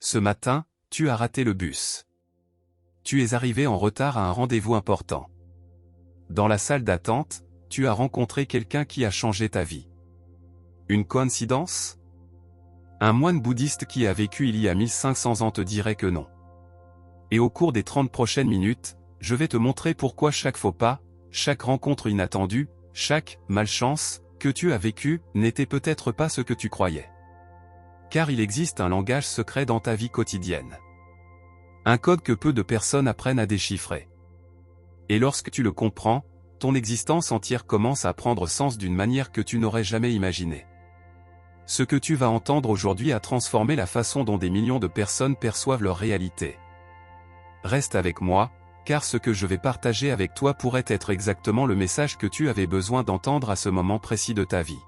Ce matin, tu as raté le bus. Tu es arrivé en retard à un rendez-vous important. Dans la salle d'attente, tu as rencontré quelqu'un qui a changé ta vie. Une coïncidence? Un moine bouddhiste qui a vécu il y a 1500 ans te dirait que non. Et au cours des 30 prochaines minutes, je vais te montrer pourquoi chaque faux pas, chaque rencontre inattendue, chaque malchance que tu as vécu n'était peut-être pas ce que tu croyais. Car il existe un langage secret dans ta vie quotidienne. Un code que peu de personnes apprennent à déchiffrer. Et lorsque tu le comprends, ton existence entière commence à prendre sens d'une manière que tu n'aurais jamais imaginée. Ce que tu vas entendre aujourd'hui a transformé la façon dont des millions de personnes perçoivent leur réalité. Reste avec moi, car ce que je vais partager avec toi pourrait être exactement le message que tu avais besoin d'entendre à ce moment précis de ta vie.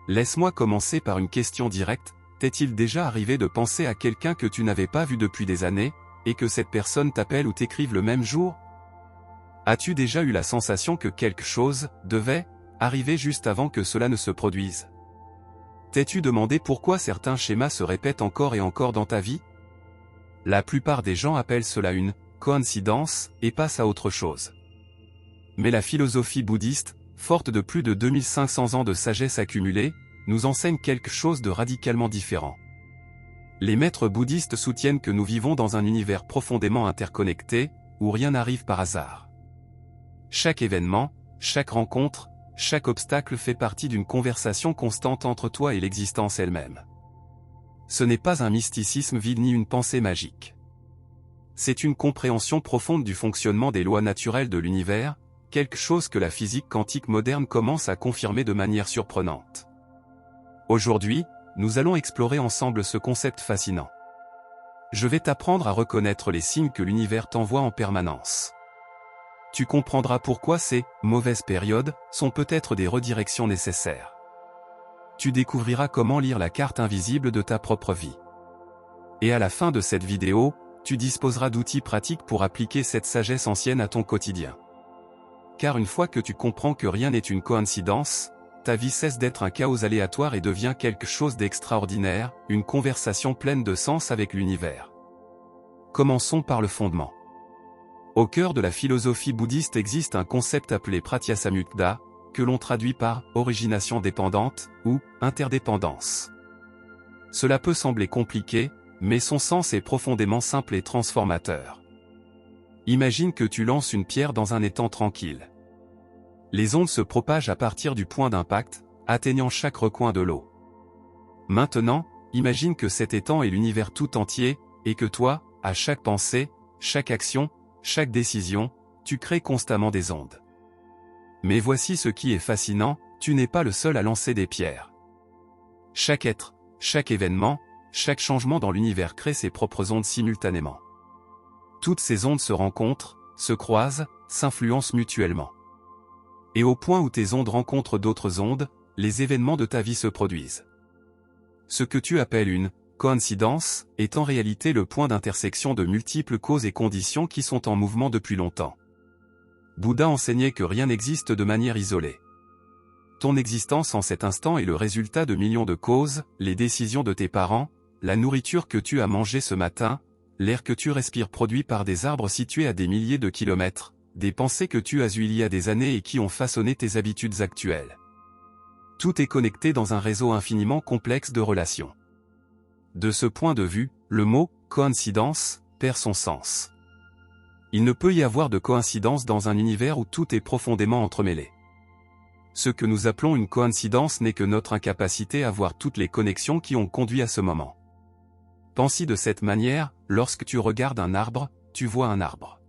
Laisse-moi commencer par une question directe. T'est-il déjà arrivé de penser à quelqu'un que tu n'avais pas vu depuis des années, et que cette personne t'appelle ou t'écrive le même jour? As-tu déjà eu la sensation que quelque chose devait arriver juste avant que cela ne se produise? T'es-tu demandé pourquoi certains schémas se répètent encore et encore dans ta vie? La plupart des gens appellent cela une coïncidence et passent à autre chose. Mais la philosophie bouddhiste, forte de plus de 2500 ans de sagesse accumulée, nous enseigne quelque chose de radicalement différent. Les maîtres bouddhistes soutiennent que nous vivons dans un univers profondément interconnecté, où rien n'arrive par hasard. Chaque événement, chaque rencontre, chaque obstacle fait partie d'une conversation constante entre toi et l'existence elle-même. Ce n'est pas un mysticisme vide ni une pensée magique. C'est une compréhension profonde du fonctionnement des lois naturelles de l'univers, quelque chose que la physique quantique moderne commence à confirmer de manière surprenante. Aujourd'hui, nous allons explorer ensemble ce concept fascinant. Je vais t'apprendre à reconnaître les signes que l'univers t'envoie en permanence. Tu comprendras pourquoi ces mauvaises périodes sont peut-être des redirections nécessaires. Tu découvriras comment lire la carte invisible de ta propre vie. Et à la fin de cette vidéo, tu disposeras d'outils pratiques pour appliquer cette sagesse ancienne à ton quotidien. Car une fois que tu comprends que rien n'est une coïncidence, ta vie cesse d'être un chaos aléatoire et devient quelque chose d'extraordinaire, une conversation pleine de sens avec l'univers. Commençons par le fondement. Au cœur de la philosophie bouddhiste existe un concept appelé Pratyasamukta, que l'on traduit par origination dépendante ou interdépendance. Cela peut sembler compliqué, mais son sens est profondément simple et transformateur. Imagine que tu lances une pierre dans un étang tranquille. Les ondes se propagent à partir du point d'impact, atteignant chaque recoin de l'eau. Maintenant, imagine que cet étang est l'univers tout entier, et que toi, à chaque pensée, chaque action, chaque décision, tu crées constamment des ondes. Mais voici ce qui est fascinant, tu n'es pas le seul à lancer des pierres. Chaque être, chaque événement, chaque changement dans l'univers crée ses propres ondes simultanément. Toutes ces ondes se rencontrent, se croisent, s'influencent mutuellement. Et au point où tes ondes rencontrent d'autres ondes, les événements de ta vie se produisent. Ce que tu appelles une coïncidence est en réalité le point d'intersection de multiples causes et conditions qui sont en mouvement depuis longtemps. Bouddha enseignait que rien n'existe de manière isolée. Ton existence en cet instant est le résultat de millions de causes, les décisions de tes parents, la nourriture que tu as mangée ce matin, l'air que tu respires produit par des arbres situés à des milliers de kilomètres, des pensées que tu as eues il y a des années et qui ont façonné tes habitudes actuelles. Tout est connecté dans un réseau infiniment complexe de relations. De ce point de vue, le mot « coïncidence » perd son sens. Il ne peut y avoir de coïncidence dans un univers où tout est profondément entremêlé. Ce que nous appelons une coïncidence n'est que notre incapacité à voir toutes les connexions qui ont conduit à ce moment. Pense-y de cette manière, lorsque tu regardes un arbre, tu vois un arbre.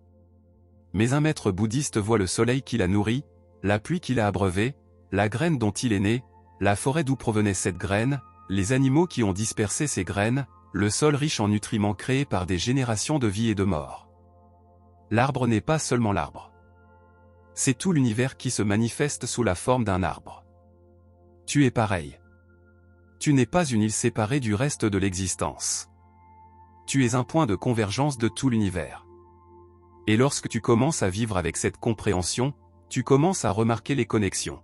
Mais un maître bouddhiste voit le soleil qui l'a nourri, la pluie qui l'a abreuvé, la graine dont il est né, la forêt d'où provenait cette graine, les animaux qui ont dispersé ces graines, le sol riche en nutriments créés par des générations de vie et de mort. L'arbre n'est pas seulement l'arbre. C'est tout l'univers qui se manifeste sous la forme d'un arbre. Tu es pareil. Tu n'es pas une île séparée du reste de l'existence. Tu es un point de convergence de tout l'univers. Et lorsque tu commences à vivre avec cette compréhension, tu commences à remarquer les connexions.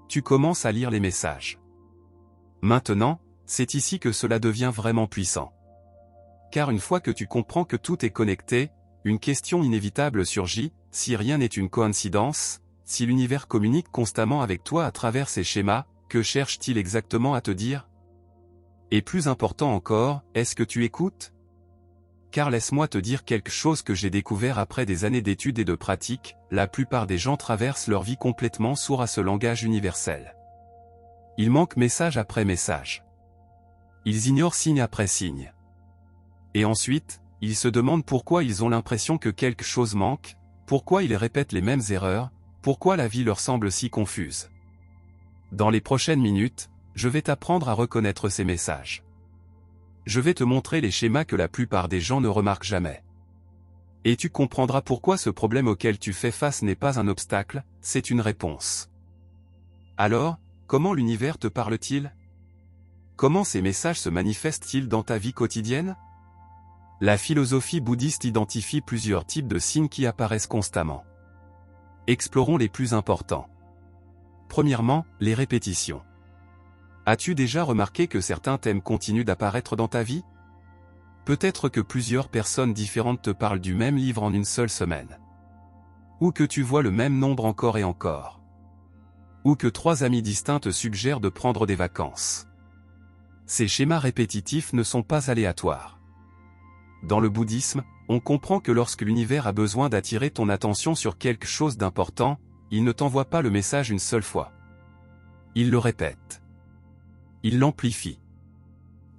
Tu commences à lire les messages. Maintenant, c'est ici que cela devient vraiment puissant. car une fois que tu comprends que tout est connecté, une question inévitable surgit, si rien n'est une coïncidence, si l'univers communique constamment avec toi à travers ces schémas, que cherche-t-il exactement à te dire? Et plus important encore, est-ce que tu écoutes? Car laisse-moi te dire quelque chose que j'ai découvert après des années d'études et de pratiques, la plupart des gens traversent leur vie complètement sourds à ce langage universel. Ils manquent message après message. Ils ignorent signe après signe. Et ensuite, ils se demandent pourquoi ils ont l'impression que quelque chose manque, pourquoi ils répètent les mêmes erreurs, pourquoi la vie leur semble si confuse. Dans les prochaines minutes, je vais t'apprendre à reconnaître ces messages. Je vais te montrer les schémas que la plupart des gens ne remarquent jamais. Et tu comprendras pourquoi ce problème auquel tu fais face n'est pas un obstacle, c'est une réponse. Alors, comment l'univers te parle-t-il? Comment ces messages se manifestent-ils dans ta vie quotidienne? La philosophie bouddhiste identifie plusieurs types de signes qui apparaissent constamment. Explorons les plus importants. Premièrement, les répétitions. As-tu déjà remarqué que certains thèmes continuent d'apparaître dans ta vie? Peut-être que plusieurs personnes différentes te parlent du même livre en une seule semaine. Ou que tu vois le même nombre encore et encore. Ou que 3 amis distincts te suggèrent de prendre des vacances. Ces schémas répétitifs ne sont pas aléatoires. Dans le bouddhisme, on comprend que lorsque l'univers a besoin d'attirer ton attention sur quelque chose d'important, il ne t'envoie pas le message une seule fois. Il le répète. Il l'amplifie.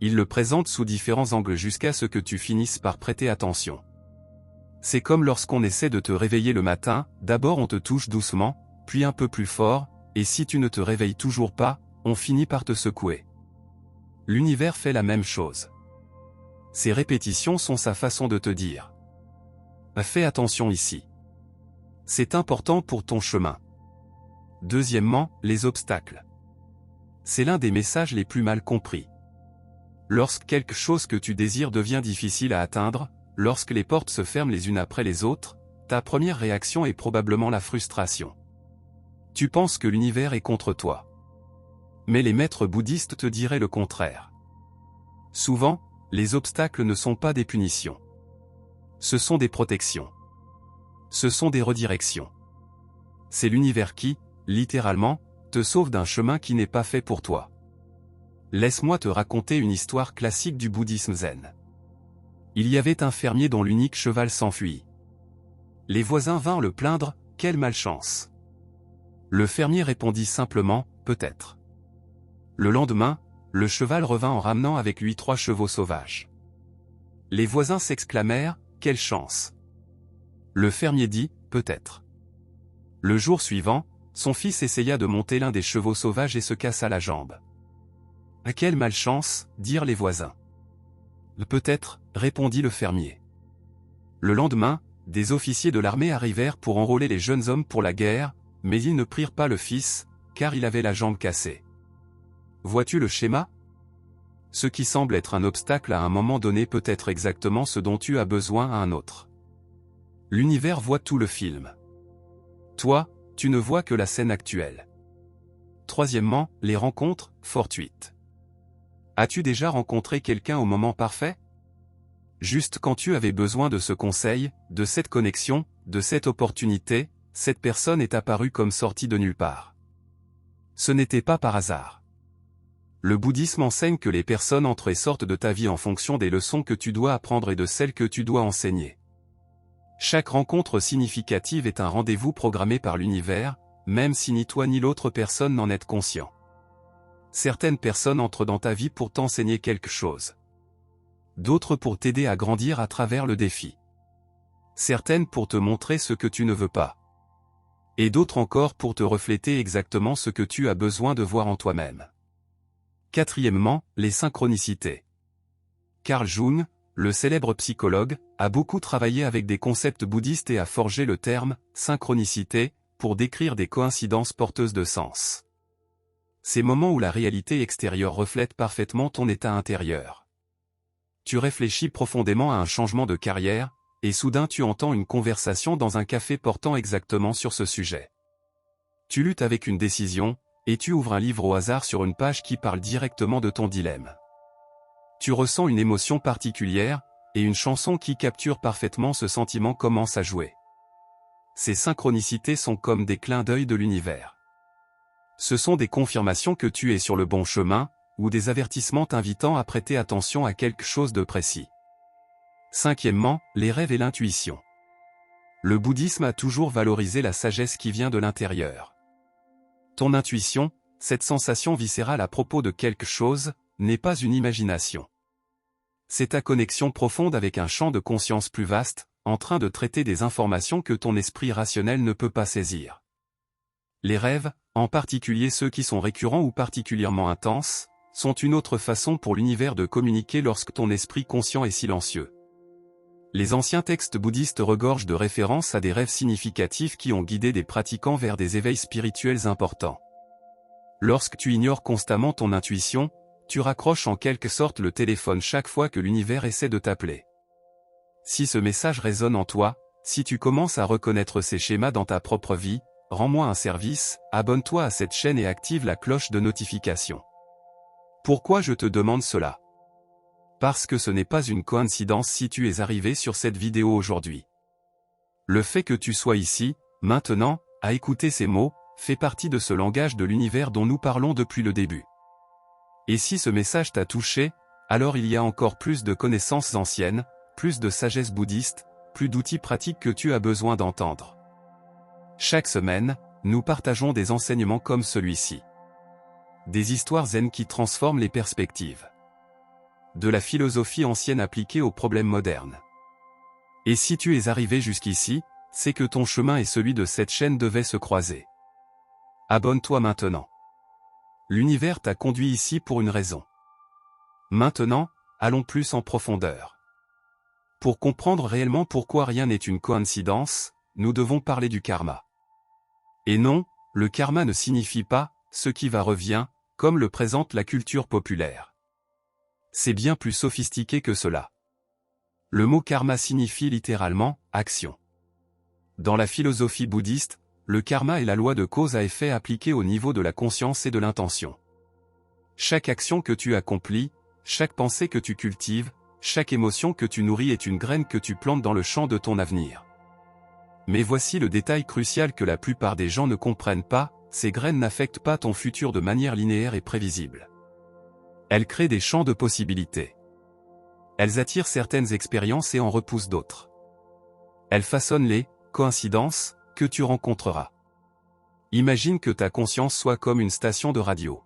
Il le présente sous différents angles jusqu'à ce que tu finisses par prêter attention. C'est comme lorsqu'on essaie de te réveiller le matin, d'abord on te touche doucement, puis un peu plus fort, et si tu ne te réveilles toujours pas, on finit par te secouer. L'univers fait la même chose. Ces répétitions sont sa façon de te dire. Fais attention ici. C'est important pour ton chemin. Deuxièmement, les obstacles. C'est l'un des messages les plus mal compris. Lorsque quelque chose que tu désires devient difficile à atteindre, lorsque les portes se ferment les unes après les autres, ta première réaction est probablement la frustration. Tu penses que l'univers est contre toi. Mais les maîtres bouddhistes te diraient le contraire. Souvent, les obstacles ne sont pas des punitions. Ce sont des protections. Ce sont des redirections. C'est l'univers qui, littéralement, te sauve d'un chemin qui n'est pas fait pour toi. Laisse-moi te raconter une histoire classique du bouddhisme zen. Il y avait un fermier dont l'unique cheval s'enfuit. Les voisins vinrent le plaindre, « Quelle malchance !» Le fermier répondit simplement, « Peut-être. » Le lendemain, le cheval revint en ramenant avec lui 3 chevaux sauvages. Les voisins s'exclamèrent, « Quelle chance !» Le fermier dit, « Peut-être. » Le jour suivant, son fils essaya de monter l'un des chevaux sauvages et se cassa la jambe. « Quelle malchance !» dirent les voisins. « Peut-être, » répondit le fermier. Le lendemain, des officiers de l'armée arrivèrent pour enrôler les jeunes hommes pour la guerre, mais ils ne prirent pas le fils, car il avait la jambe cassée. Vois-tu le schéma? Ce qui semble être un obstacle à un moment donné peut être exactement ce dont tu as besoin à un autre. L'univers voit tout le film. Toi, tu ne vois que la scène actuelle. Troisièmement, les rencontres fortuites. As-tu déjà rencontré quelqu'un au moment parfait? Juste quand tu avais besoin de ce conseil, de cette connexion, de cette opportunité, cette personne est apparue comme sortie de nulle part. Ce n'était pas par hasard. Le bouddhisme enseigne que les personnes entrent et sortent de ta vie en fonction des leçons que tu dois apprendre et de celles que tu dois enseigner. Chaque rencontre significative est un rendez-vous programmé par l'univers, même si ni toi ni l'autre personne n'en êtes conscient. Certaines personnes entrent dans ta vie pour t'enseigner quelque chose. D'autres pour t'aider à grandir à travers le défi. Certaines pour te montrer ce que tu ne veux pas. Et d'autres encore pour te refléter exactement ce que tu as besoin de voir en toi-même. Quatrièmement, les synchronicités. Carl Jung, le célèbre psychologue, a beaucoup travaillé avec des concepts bouddhistes et a forgé le terme « synchronicité » pour décrire des coïncidences porteuses de sens. Ces moments où la réalité extérieure reflète parfaitement ton état intérieur. Tu réfléchis profondément à un changement de carrière, et soudain tu entends une conversation dans un café portant exactement sur ce sujet. Tu luttes avec une décision, et tu ouvres un livre au hasard sur une page qui parle directement de ton dilemme. Tu ressens une émotion particulière, et une chanson qui capture parfaitement ce sentiment commence à jouer. Ces synchronicités sont comme des clins d'œil de l'univers. Ce sont des confirmations que tu es sur le bon chemin, ou des avertissements t'invitant à prêter attention à quelque chose de précis. Cinquièmement, les rêves et l'intuition. Le bouddhisme a toujours valorisé la sagesse qui vient de l'intérieur. Ton intuition, cette sensation viscérale à propos de quelque chose, n'est pas une imagination. C'est ta connexion profonde avec un champ de conscience plus vaste, en train de traiter des informations que ton esprit rationnel ne peut pas saisir. Les rêves, en particulier ceux qui sont récurrents ou particulièrement intenses, sont une autre façon pour l'univers de communiquer lorsque ton esprit conscient est silencieux. Les anciens textes bouddhistes regorgent de références à des rêves significatifs qui ont guidé des pratiquants vers des éveils spirituels importants. Lorsque tu ignores constamment ton intuition, tu raccroches en quelque sorte le téléphone chaque fois que l'univers essaie de t'appeler. Si ce message résonne en toi, si tu commences à reconnaître ces schémas dans ta propre vie, rends-moi un service, abonne-toi à cette chaîne et active la cloche de notification. Pourquoi je te demande cela? Parce que ce n'est pas une coïncidence si tu es arrivé sur cette vidéo aujourd'hui. Le fait que tu sois ici, maintenant, à écouter ces mots, fait partie de ce langage de l'univers dont nous parlons depuis le début. Et si ce message t'a touché, alors il y a encore plus de connaissances anciennes, plus de sagesse bouddhiste, plus d'outils pratiques que tu as besoin d'entendre. Chaque semaine, nous partageons des enseignements comme celui-ci. Des histoires zen qui transforment les perspectives. De la philosophie ancienne appliquée aux problèmes modernes. Et si tu es arrivé jusqu'ici, c'est que ton chemin et celui de cette chaîne devaient se croiser. Abonne-toi maintenant. L'univers t'a conduit ici pour une raison. Maintenant, allons plus en profondeur. Pour comprendre réellement pourquoi rien n'est une coïncidence, nous devons parler du karma. Et non, le karma ne signifie pas « ce qui va revient », comme le présente la culture populaire. C'est bien plus sophistiqué que cela. Le mot karma signifie littéralement « action ». Dans la philosophie bouddhiste, le karma est la loi de cause à effet appliquée au niveau de la conscience et de l'intention. Chaque action que tu accomplis, chaque pensée que tu cultives, chaque émotion que tu nourris est une graine que tu plantes dans le champ de ton avenir. Mais voici le détail crucial que la plupart des gens ne comprennent pas, ces graines n'affectent pas ton futur de manière linéaire et prévisible. Elles créent des champs de possibilités. Elles attirent certaines expériences et en repoussent d'autres. Elles façonnent les coïncidences que tu rencontreras. Imagine que ta conscience soit comme une station de radio.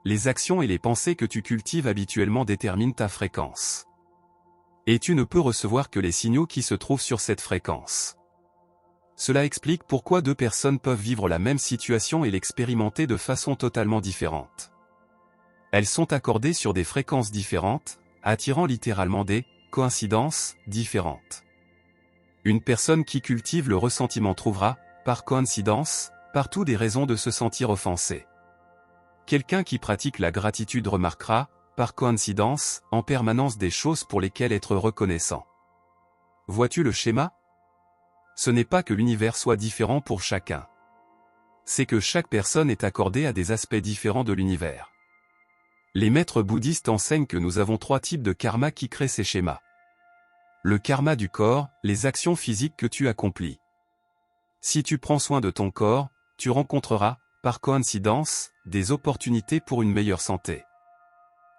Les actions et les pensées que tu cultives habituellement déterminent ta fréquence. Et tu ne peux recevoir que les signaux qui se trouvent sur cette fréquence. Cela explique pourquoi deux personnes peuvent vivre la même situation et l'expérimenter de façon totalement différente. Elles sont accordées sur des fréquences différentes, attirant littéralement des coïncidences différentes. Une personne qui cultive le ressentiment trouvera, par coïncidence, partout des raisons de se sentir offensé. Quelqu'un qui pratique la gratitude remarquera, par coïncidence, en permanence des choses pour lesquelles être reconnaissant. Vois-tu le schéma? Ce n'est pas que l'univers soit différent pour chacun. C'est que chaque personne est accordée à des aspects différents de l'univers. Les maîtres bouddhistes enseignent que nous avons 3 types de karma qui créent ces schémas. Le karma du corps, les actions physiques que tu accomplis. Si tu prends soin de ton corps, tu rencontreras, par coïncidence, des opportunités pour une meilleure santé.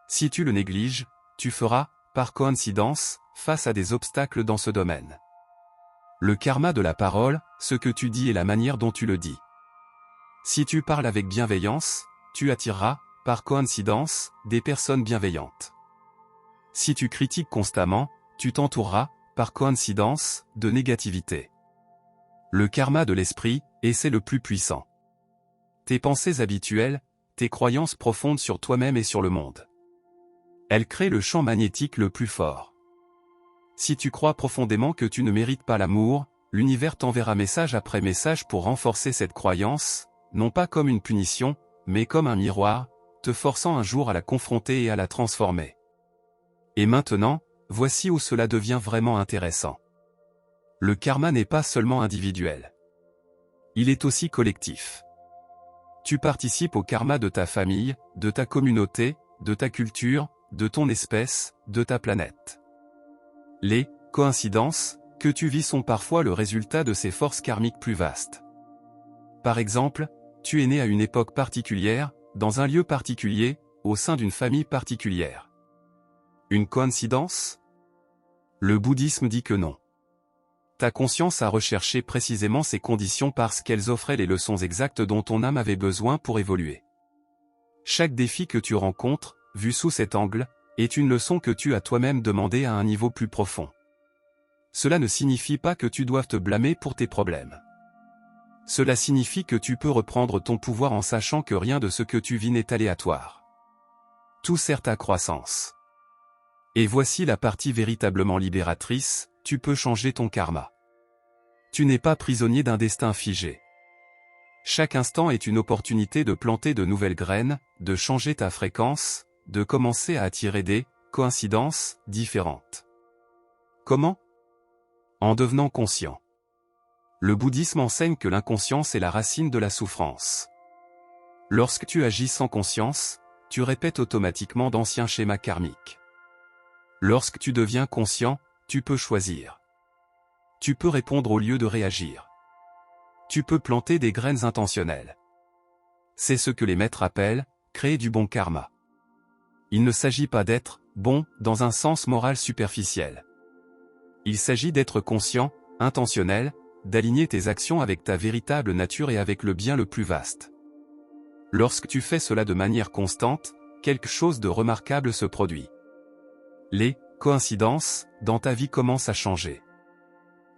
Si tu le négliges, tu feras, par coïncidence, face à des obstacles dans ce domaine. Le karma de la parole, ce que tu dis et la manière dont tu le dis. Si tu parles avec bienveillance, tu attireras, par coïncidence, des personnes bienveillantes. Si tu critiques constamment, tu t'entoureras, par coïncidence, de négativité. Le karma de l'esprit, et c'est le plus puissant. Tes pensées habituelles, tes croyances profondes sur toi-même et sur le monde. Elles créent le champ magnétique le plus fort. Si tu crois profondément que tu ne mérites pas l'amour, l'univers t'enverra message après message pour renforcer cette croyance, non pas comme une punition, mais comme un miroir, te forçant un jour à la confronter et à la transformer. Et maintenant, voici où cela devient vraiment intéressant. Le karma n'est pas seulement individuel. Il est aussi collectif. Tu participes au karma de ta famille, de ta communauté, de ta culture, de ton espèce, de ta planète. Les coïncidences que tu vis sont parfois le résultat de ces forces karmiques plus vastes. Par exemple, tu es né à une époque particulière, dans un lieu particulier, au sein d'une famille particulière. Une coïncidence? Le bouddhisme dit que non. Ta conscience a recherché précisément ces conditions parce qu'elles offraient les leçons exactes dont ton âme avait besoin pour évoluer. Chaque défi que tu rencontres, vu sous cet angle, est une leçon que tu as toi-même demandée à un niveau plus profond. Cela ne signifie pas que tu doives te blâmer pour tes problèmes. Cela signifie que tu peux reprendre ton pouvoir en sachant que rien de ce que tu vis n'est aléatoire. Tout sert ta croissance. Et voici la partie véritablement libératrice, tu peux changer ton karma. Tu n'es pas prisonnier d'un destin figé. Chaque instant est une opportunité de planter de nouvelles graines, de changer ta fréquence, de commencer à attirer des coïncidences différentes. Comment? En devenant conscient. Le bouddhisme enseigne que l'inconscience est la racine de la souffrance. Lorsque tu agis sans conscience, tu répètes automatiquement d'anciens schémas karmiques. Lorsque tu deviens conscient, tu peux choisir. Tu peux répondre au lieu de réagir. Tu peux planter des graines intentionnelles. C'est ce que les maîtres appellent créer du bon karma. Il ne s'agit pas d'être bon dans un sens moral superficiel. Il s'agit d'être conscient, intentionnel, d'aligner tes actions avec ta véritable nature et avec le bien le plus vaste. Lorsque tu fais cela de manière constante, quelque chose de remarquable se produit. Les coïncidences dans ta vie commencent à changer.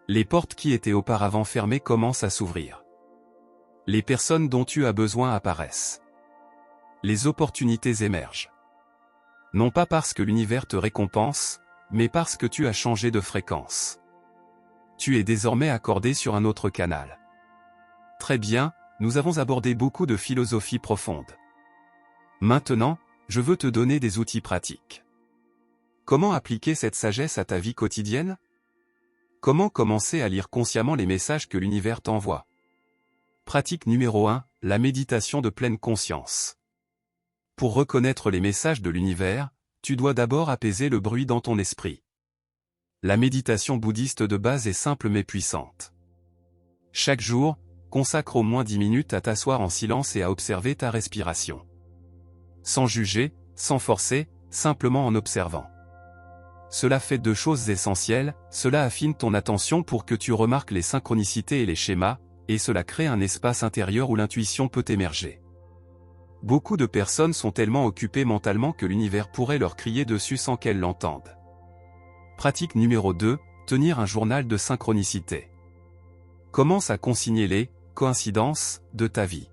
Les portes qui étaient auparavant fermées commencent à s'ouvrir. Les personnes dont tu as besoin apparaissent. Les opportunités émergent. Non pas parce que l'univers te récompense, mais parce que tu as changé de fréquence. Tu es désormais accordé sur un autre canal. Très bien, nous avons abordé beaucoup de philosophie profonde. Maintenant, je veux te donner des outils pratiques. Comment appliquer cette sagesse à ta vie quotidienne? Comment commencer à lire consciemment les messages que l'univers t'envoie? Pratique numéro 1, la méditation de pleine conscience. Pour reconnaître les messages de l'univers, tu dois d'abord apaiser le bruit dans ton esprit. La méditation bouddhiste de base est simple mais puissante. Chaque jour, consacre au moins 10 minutes à t'asseoir en silence et à observer ta respiration. Sans juger, sans forcer, simplement en observant. Cela fait deux choses essentielles, cela affine ton attention pour que tu remarques les synchronicités et les schémas, et cela crée un espace intérieur où l'intuition peut émerger. Beaucoup de personnes sont tellement occupées mentalement que l'univers pourrait leur crier dessus sans qu'elles l'entendent. Pratique numéro 2, tenir un journal de synchronicité. Commence à consigner les coïncidences de ta vie.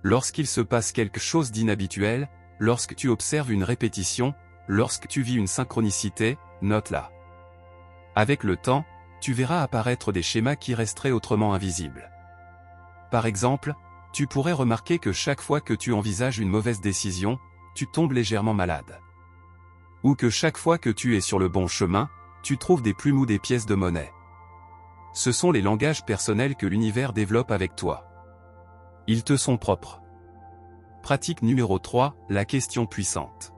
Lorsqu'il se passe quelque chose d'inhabituel, lorsque tu observes une répétition, lorsque tu vis une synchronicité, note-la. Avec le temps, tu verras apparaître des schémas qui resteraient autrement invisibles. Par exemple, tu pourrais remarquer que chaque fois que tu envisages une mauvaise décision, tu tombes légèrement malade. Ou que chaque fois que tu es sur le bon chemin, tu trouves des plumes ou des pièces de monnaie. Ce sont les langages personnels que l'univers développe avec toi. Ils te sont propres. Pratique numéro 3, la question puissante.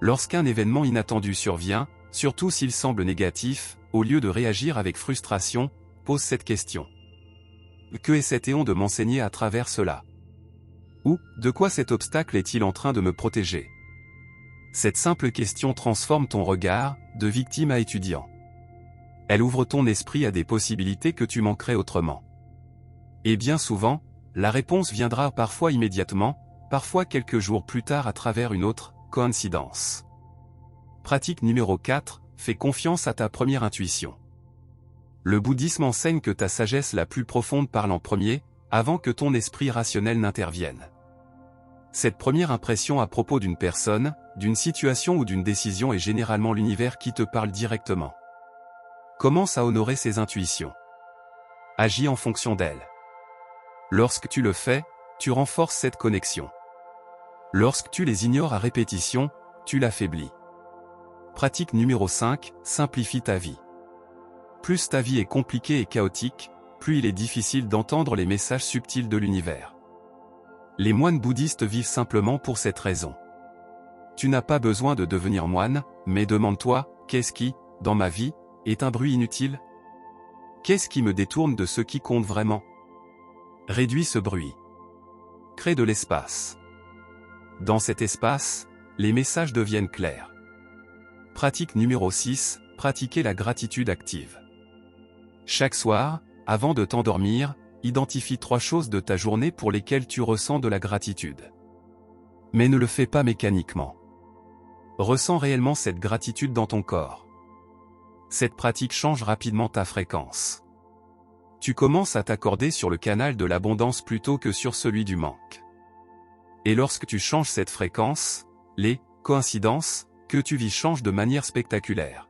Lorsqu'un événement inattendu survient, surtout s'il semble négatif, au lieu de réagir avec frustration, pose cette question. Que essaie de m'enseigner à travers cela? Ou, de quoi cet obstacle est-il en train de me protéger? Cette simple question transforme ton regard, de victime à étudiant. Elle ouvre ton esprit à des possibilités que tu manquerais autrement. Et bien souvent, la réponse viendra parfois immédiatement, parfois quelques jours plus tard à travers une autre coïncidence. Pratique numéro 4, fais confiance à ta première intuition. Le bouddhisme enseigne que ta sagesse la plus profonde parle en premier, avant que ton esprit rationnel n'intervienne. Cette première impression à propos d'une personne, d'une situation ou d'une décision est généralement l'univers qui te parle directement. Commence à honorer ces intuitions. Agis en fonction d'elles. Lorsque tu le fais, tu renforces cette connexion. Lorsque tu les ignores à répétition, tu l'affaiblis. Pratique numéro 5, simplifie ta vie. Plus ta vie est compliquée et chaotique, plus il est difficile d'entendre les messages subtils de l'univers. Les moines bouddhistes vivent simplement pour cette raison. Tu n'as pas besoin de devenir moine, mais demande-toi, qu'est-ce qui dans ma vie, est un bruit inutile? Qu'est-ce qui me détourne de ce qui compte vraiment? Réduis ce bruit. Crée de l'espace. Dans cet espace, les messages deviennent clairs. Pratique numéro 6, pratiquer la gratitude active. Chaque soir, avant de t'endormir, identifie 3 choses de ta journée pour lesquelles tu ressens de la gratitude. Mais ne le fais pas mécaniquement. Ressens réellement cette gratitude dans ton corps. Cette pratique change rapidement ta fréquence. Tu commences à t'accorder sur le canal de l'abondance plutôt que sur celui du manque. Et lorsque tu changes cette fréquence, les coïncidences que tu vis changent de manière spectaculaire.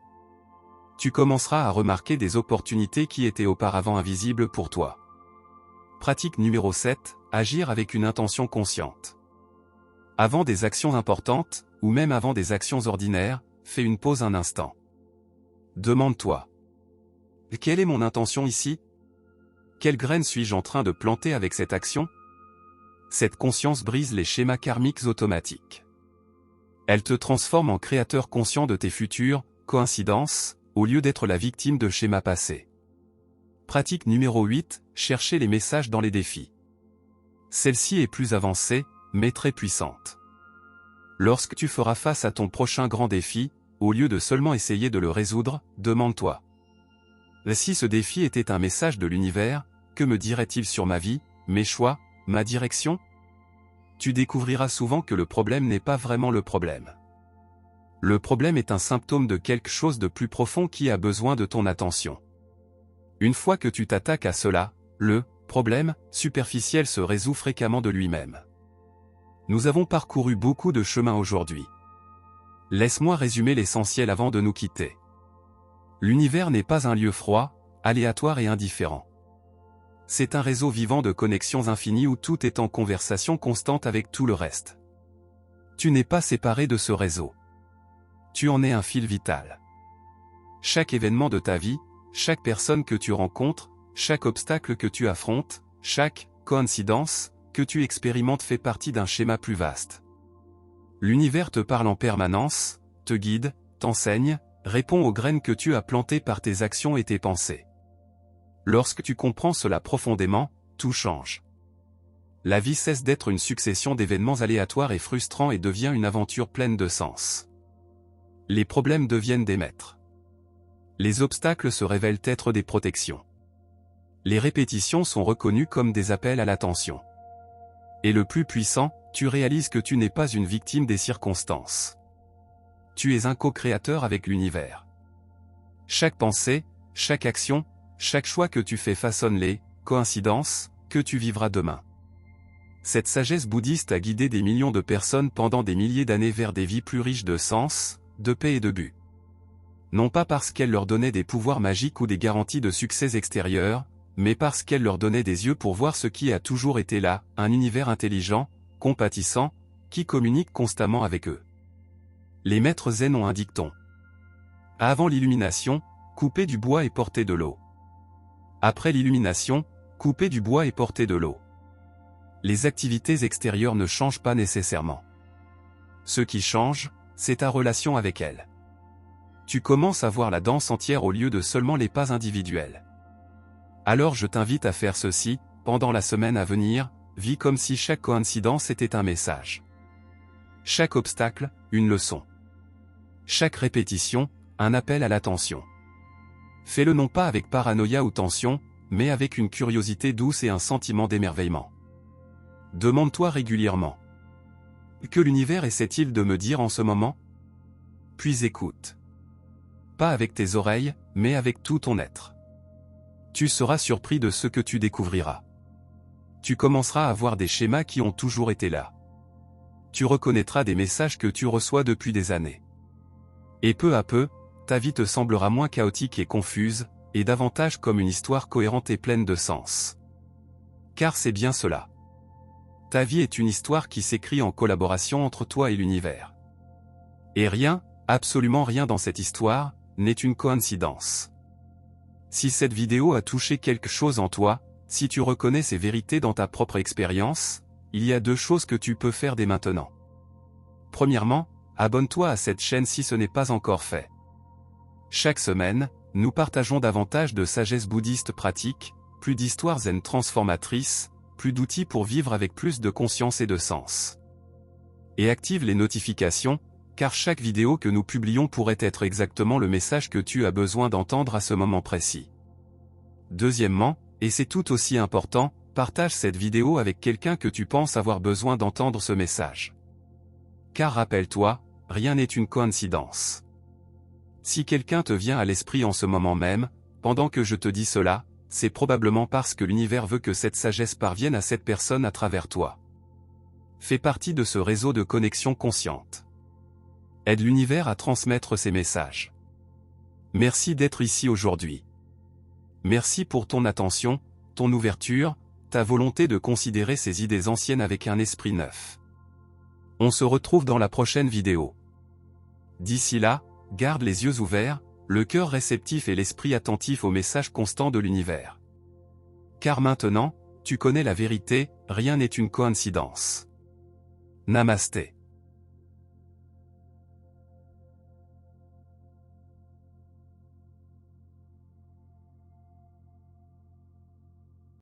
Tu commenceras à remarquer des opportunités qui étaient auparavant invisibles pour toi. Pratique numéro 7, agir avec une intention consciente. Avant des actions importantes, ou même avant des actions ordinaires, fais une pause un instant. Demande-toi. Quelle est mon intention ici? Quelle graine suis-je en train de planter avec cette action? Cette conscience brise les schémas karmiques automatiques. Elle te transforme en créateur conscient de tes futures coïncidences, au lieu d'être la victime de schémas passés. Pratique numéro 8, chercher les messages dans les défis. Celle-ci est plus avancée, mais très puissante. Lorsque tu feras face à ton prochain grand défi, au lieu de seulement essayer de le résoudre, demande-toi. Si ce défi était un message de l'univers, que me dirait-il sur ma vie, mes choix, ma direction? Tu découvriras souvent que le problème n'est pas vraiment le problème. Le problème est un symptôme de quelque chose de plus profond qui a besoin de ton attention. Une fois que tu t'attaques à cela, le problème superficiel se résout fréquemment de lui-même. Nous avons parcouru beaucoup de chemin aujourd'hui. Laisse-moi résumer l'essentiel avant de nous quitter. L'univers n'est pas un lieu froid, aléatoire et indifférent. C'est un réseau vivant de connexions infinies où tout est en conversation constante avec tout le reste. Tu n'es pas séparé de ce réseau. Tu en es un fil vital. Chaque événement de ta vie, chaque personne que tu rencontres, chaque obstacle que tu affrontes, chaque coïncidence que tu expérimentes fait partie d'un schéma plus vaste. L'univers te parle en permanence, te guide, t'enseigne, répond aux graines que tu as plantées par tes actions et tes pensées. Lorsque tu comprends cela profondément, tout change. La vie cesse d'être une succession d'événements aléatoires et frustrants et devient une aventure pleine de sens. Les problèmes deviennent des maîtres. Les obstacles se révèlent être des protections. Les répétitions sont reconnues comme des appels à l'attention. Et le plus puissant, tu réalises que tu n'es pas une victime des circonstances. Tu es un co-créateur avec l'univers. Chaque pensée, chaque action, chaque choix que tu fais façonne les coïncidences que tu vivras demain. Cette sagesse bouddhiste a guidé des millions de personnes pendant des milliers d'années vers des vies plus riches de sens, de paix et de but. Non pas parce qu'elle leur donnait des pouvoirs magiques ou des garanties de succès extérieurs, mais parce qu'elle leur donnait des yeux pour voir ce qui a toujours été là, un univers intelligent, compatissant, qui communique constamment avec eux. Les maîtres zen ont un dicton. Avant l'illumination, coupez du bois et portez de l'eau. Après l'illumination, coupez du bois et portez de l'eau. Les activités extérieures ne changent pas nécessairement. Ce qui change, c'est ta relation avec elles. Tu commences à voir la danse entière au lieu de seulement les pas individuels. Alors je t'invite à faire ceci, pendant la semaine à venir, vis comme si chaque coïncidence était un message. Chaque obstacle, une leçon. Chaque répétition, un appel à l'attention. Fais-le non pas avec paranoïa ou tension, mais avec une curiosité douce et un sentiment d'émerveillement. Demande-toi régulièrement. Que l'univers essaie-t-il de me dire en ce moment? Puis écoute. Pas avec tes oreilles, mais avec tout ton être. Tu seras surpris de ce que tu découvriras. Tu commenceras à voir des schémas qui ont toujours été là. Tu reconnaîtras des messages que tu reçois depuis des années. Et peu à peu, ta vie te semblera moins chaotique et confuse, et davantage comme une histoire cohérente et pleine de sens. Car c'est bien cela. Ta vie est une histoire qui s'écrit en collaboration entre toi et l'univers. Et rien, absolument rien dans cette histoire, n'est une coïncidence. Si cette vidéo a touché quelque chose en toi, si tu reconnais ces vérités dans ta propre expérience, il y a 2 choses que tu peux faire dès maintenant. Premièrement, abonne-toi à cette chaîne si ce n'est pas encore fait. Chaque semaine, nous partageons davantage de sagesse bouddhiste pratique, plus d'histoires zen transformatrices, plus d'outils pour vivre avec plus de conscience et de sens. Et active les notifications, car chaque vidéo que nous publions pourrait être exactement le message que tu as besoin d'entendre à ce moment précis. Deuxièmement, et c'est tout aussi important, partage cette vidéo avec quelqu'un que tu penses avoir besoin d'entendre ce message. Car rappelle-toi, rien n'est une coïncidence. Si quelqu'un te vient à l'esprit en ce moment même, pendant que je te dis cela, c'est probablement parce que l'univers veut que cette sagesse parvienne à cette personne à travers toi. Fais partie de ce réseau de connexion consciente. Aide l'univers à transmettre ses messages. Merci d'être ici aujourd'hui. Merci pour ton attention, ton ouverture, ta volonté de considérer ces idées anciennes avec un esprit neuf. On se retrouve dans la prochaine vidéo. D'ici là, garde les yeux ouverts, le cœur réceptif et l'esprit attentif aux messages constants de l'univers. Car maintenant, tu connais la vérité, rien n'est une coïncidence. Namasté.